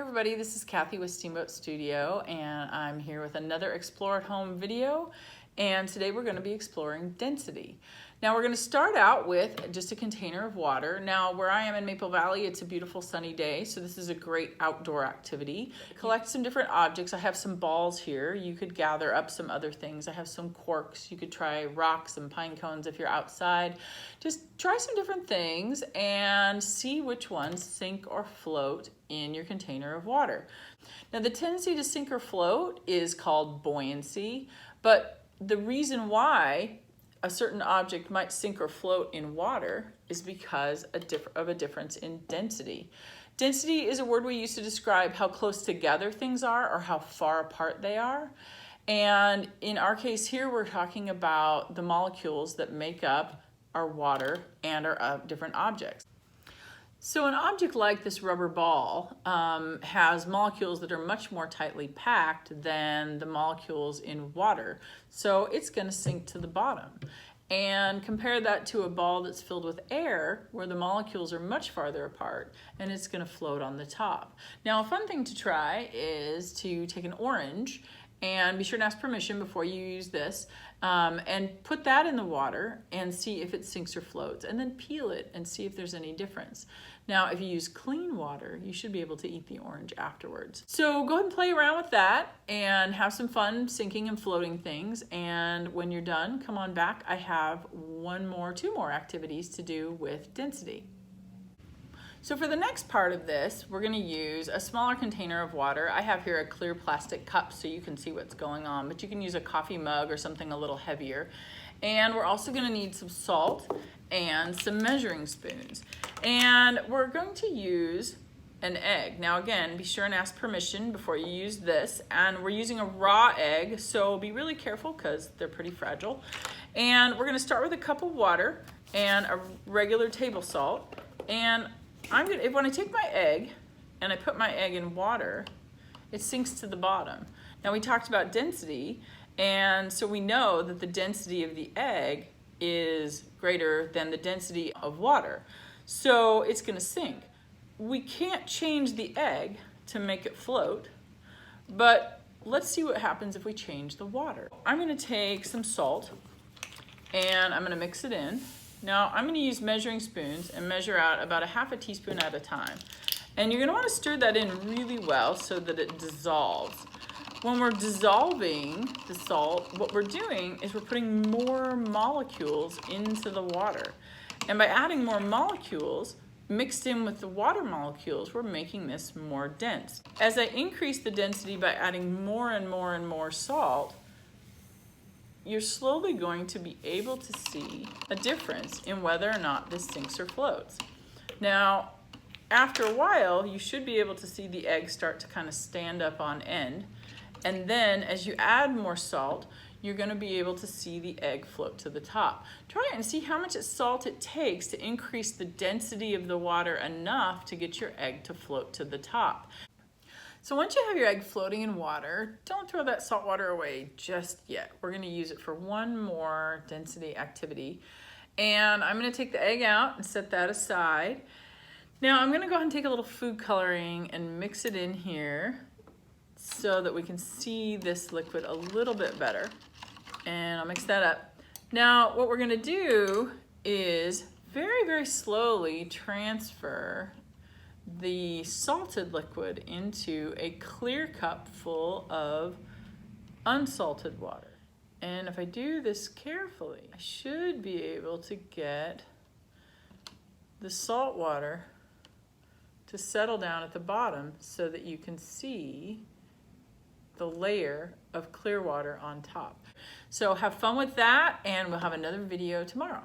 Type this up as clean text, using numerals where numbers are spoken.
everybody, this is Kathy with Steamboat Studio, and I'm here with another Explore at Home video, and today we're going to be exploring density. Now we're going to start out with just a container of water. Now where I am in Maple Valley, it's a beautiful sunny day, so this is a great outdoor activity. Collect some different objects. I have some balls here. You could gather up some other things. I have some corks. You could try rocks and pine cones if you're outside. Just try some different things and see which ones sink or float in your container of water. Now the tendency to sink or float is called buoyancy, but the reason why a certain object might sink or float in water is because of a difference in density. Density is a word we use to describe how close together things are or how far apart they are. And in our case here, we're talking about the molecules that make up our water and our different objects. So an object like this rubber ball has molecules that are much more tightly packed than the molecules in water. So it's going to sink to the bottom. And compare that to a ball that's filled with air where the molecules are much farther apart and it's going to float on the top. Now a fun thing to try is to take an orange and be sure to ask permission before you use this and put that in the water and see if it sinks or floats, and then peel it and see if there's any difference. Now if you use clean water, you should be able to eat the orange afterwards. So go ahead and play around with that and have some fun sinking and floating things, and when you're done, come on back. I have two more activities to do with density. So for the next part of this, we're going to use a smaller container of water. I have here a clear plastic cup so you can see what's going on, but you can use a coffee mug or something a little heavier. And we're also going to need some salt and some measuring spoons. And we're going to use an egg. Now again, be sure and ask permission before you use this. And we're using a raw egg, so be really careful because they're pretty fragile. And we're going to start with a cup of water and a regular table salt. And when I take my egg and I put my egg in water, it sinks to the bottom. Now we talked about density, and so we know that the density of the egg is greater than the density of water. So it's going to sink. We can't change the egg to make it float, but let's see what happens if we change the water. I'm going to take some salt and I'm going to mix it in. Now I'm going to use measuring spoons and measure out about a half a teaspoon at a time. And you're going to want to stir that in really well so that it dissolves. When we're dissolving the salt, what we're doing is we're putting more molecules into the water. And by adding more molecules mixed in with the water molecules, we're making this more dense. As I increase the density by adding more and more and more salt, you're slowly going to be able to see a difference in whether or not this sinks or floats. Now, after a while, you should be able to see the egg start to kind of stand up on end. And then as you add more salt, you're going to be able to see the egg float to the top. Try it and see how much salt it takes to increase the density of the water enough to get your egg to float to the top. So once you have your egg floating in water, don't throw that salt water away just yet. We're going to use it for one more density activity. And I'm going to take the egg out and set that aside. Now I'm going to go ahead and take a little food coloring and mix it in here so that we can see this liquid a little bit better. And I'll mix that up. Now what we're going to do is very, very slowly transfer the salted liquid into a clear cup full of unsalted water. And if I do this carefully, I should be able to get the salt water to settle down at the bottom so that you can see the layer of clear water on top. So have fun with that, and we'll have another video tomorrow.